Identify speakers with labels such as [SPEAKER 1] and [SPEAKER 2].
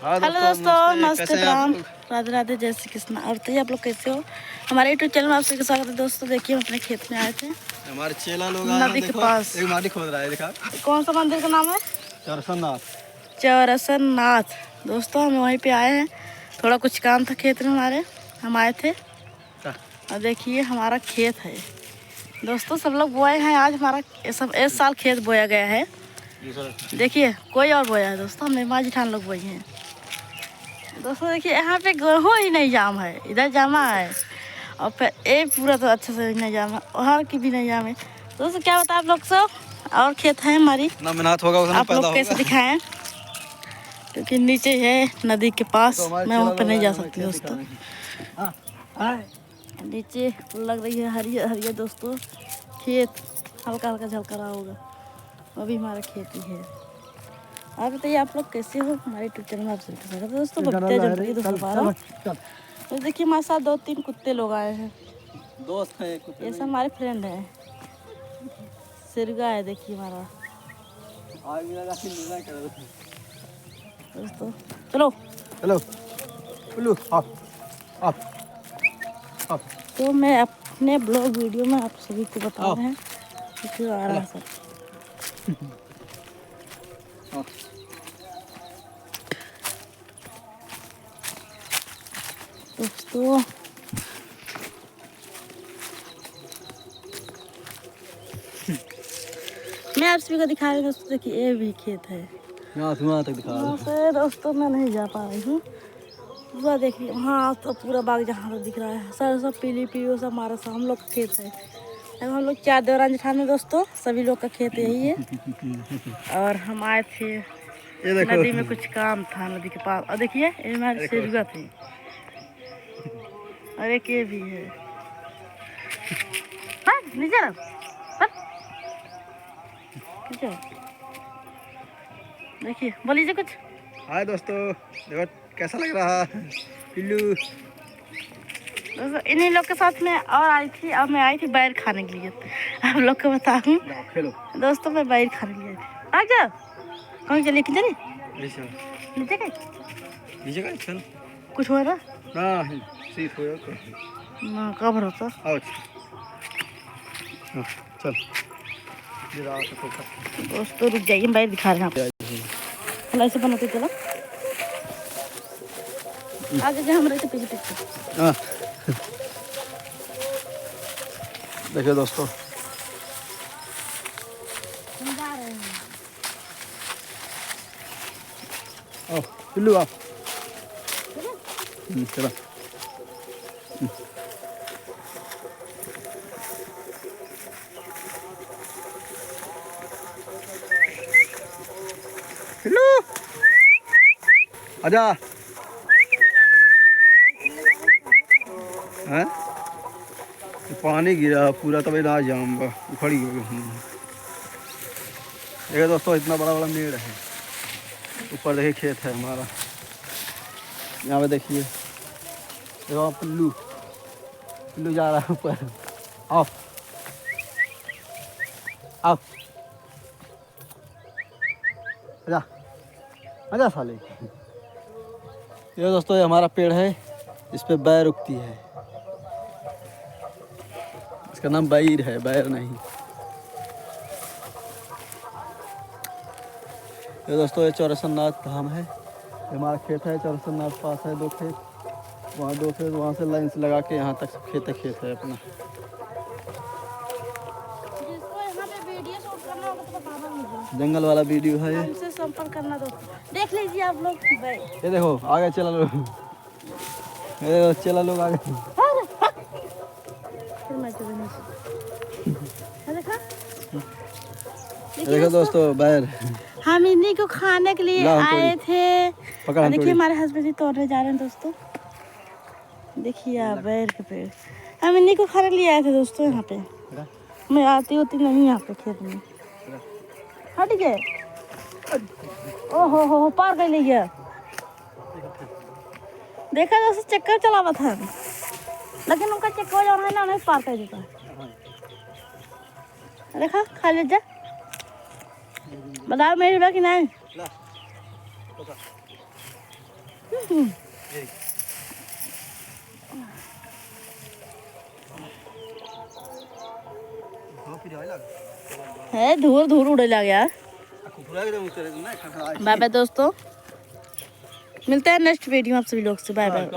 [SPEAKER 1] Hello दोस्तों, नमस्ते, प्रणाम, राधे राधे, जय श्री कृष्ण। और तो आप लोग कैसे हो? हमारे यूट्यूब चैनल में आप सबका स्वागत है दोस्तों। देखिए हम अपने खेत में आए थे,
[SPEAKER 2] हमारे चेला लोग
[SPEAKER 1] नदी के पास।
[SPEAKER 2] एक माटी खोद रहा है, देखा?
[SPEAKER 1] कौन सा मंदिर का नाम है?
[SPEAKER 2] चरसननाथ।
[SPEAKER 1] चरसननाथ। दोस्तों हम वहीं पे आए हैं, थोड़ा कुछ काम था खेत में हमारे, हम आए थे। और देखिए हमारा खेत है दोस्तों, सब लोग बोए हैं आज। हमारा सब इस साल खेत बोया गया है। देखिए कोई और बोया है दोस्तों, हमने माँ जिठान लोग बोई हैं दोस्तों। देखिए यहाँ पे गेहूँ ही नहीं जाम है, इधर जामा है, और फिर एक पूरा तो अच्छे से नहीं जामा, और की भी नहीं जामे दोस्तों। क्या बताए आप लोग सब, और खेत है हमारी
[SPEAKER 2] ना मेहनत होगा उतना
[SPEAKER 1] आप लोग कैसे दिखाएं, क्योंकि नीचे है नदी के पास,
[SPEAKER 2] तो
[SPEAKER 1] मैं वहाँ पे नहीं जा सकती दोस्तों। नीचे लग रही है हरियर हरियर दोस्तों, खेत हल्का हल्का झलका रहा होगा, वो भी हमारा खेत ही है। आप बताइए आप लोग कैसे हो? हमारे यूट्यूब चैनल में आप सभी का स्वागत है दोस्तों। बगीचा जंपली दोस्तों हमारा। तो देखिए हमारे साथ 2-3 कुत्ते लोग आए हैं,
[SPEAKER 2] दोस्त हैं कुत्ते।
[SPEAKER 1] ये सब हमारे फ्रेंड हैं। सिरगा है देखिए हमारा दोस्तों। चलो
[SPEAKER 2] हेलो हेलो आप
[SPEAKER 1] तो मैं अपने ब्लॉग वीडियो में आप सभी को बता रहे हैं कि आ रहा है सब दोस्तों। मैं आप सभी को दिखा रही हूँ दोस्तों। देखिए ये भी खेत है,
[SPEAKER 2] यहाँ तक दिखा
[SPEAKER 1] वहाँ से दोस्तों मैं नहीं जा पा रही हूँ। पूरा देखिए वहाँ तो पूरा बाग जहाँ तक दिख रहा है, सब पीली पीली, वो सब हमारा हम लोग का खेत है। अब हम लोग 4 देवरान जेठान में दोस्तों, सभी लोग का खेत यही है। और हम आए थे नदी में, कुछ काम था नदी के पास। और देखिए ये हमारी सिरगा थी, और एक ये भी है। हाँ नीचे रहो, देखिए बोलिए कुछ।
[SPEAKER 2] हाय दोस्तों, देखो कैसा लग रहा है पिल्लू।
[SPEAKER 1] दोस्तों इन्हीं लोग के साथ में और आई थी, और मैं आई थी बैर खाने के लिए। आप लोग को बताऊं दोस्तों, मैं बैर खाने के लिए आ जाओ। कौन चलिए कि चलिए नीचे गए
[SPEAKER 2] चल
[SPEAKER 1] कुछ हुआ ना
[SPEAKER 2] सीट हो
[SPEAKER 1] ना, कब भरोसा।
[SPEAKER 2] चल
[SPEAKER 1] दोस्तों रुक जाइए, बैर दिखा रहे हैं आप। ऐसे बनाते चलो आगे जो हम रहते पीछे पीछे।
[SPEAKER 2] देखिए दोस्तों,
[SPEAKER 1] हम जा रहे हैं।
[SPEAKER 2] आओ पिल्लू आओ, चलो पिल्लू आजा। हैं पानी गिरा पूरा, तभी ना जाऊंगा, उखड़ गई। देखिए दोस्तों इतना बड़ा बड़ा मेड़ है, ऊपर देखिए खेत है हमारा। यहाँ पे देखिए, देखो पिल्लू पिल्लू जा रहा है ऊपर। आओ आओ आजा आजा साले। ये दोस्तों ये हमारा पेड़ है, इस पे बैर उगती है। इसका नाम बैर है, बैर नहीं। ये दोस्तों ये चौरसननाथ धाम है, ये हमारा खेत है। चौरसननाथ पास है 2 खेत, वहाँ 2 खेत, वहाँ से लाइन से लगा के यहाँ तक खेत है अपना।
[SPEAKER 1] जिसको यहाँ पे वीडियो शूट करना होगा तो बताना मुझे,
[SPEAKER 2] जंगल वाला वीडियो है ये।
[SPEAKER 1] हमसे संपर्क करना दोस्तों। देख लीजिए आप लोग,
[SPEAKER 2] ये देखो आगे चला लोग, ये देखो चला लोग आगे।
[SPEAKER 1] फिर मैं चले
[SPEAKER 2] देखो दोस्तों बैर,
[SPEAKER 1] हम इन्हीं को खाने के लिए आए थे। देखिए हमारे हस्बैंड जी तोड़ने जा रहे हैं दोस्तों। देखिए आप बैर के पेड़, हम इन्हीं को खाने के लिए आए थे दोस्तों। यहाँ पे मैं आती होती नहीं यहाँ पे खेत में। हट गए, ओहो हो पार कर ले गया। देखा दोस्तों चक्कर चलावा था, लेकिन उनका चक्कर जो है ना उन्हें पार कर देता है। देखा खा ले जा, बताओ मेरी बात कि नहीं। है धूल धूल उड़े लग यार। बाय बाय दोस्तों, मिलते हैं नेक्स्ट वीडियो में आप सभी लोग से। Bye bye.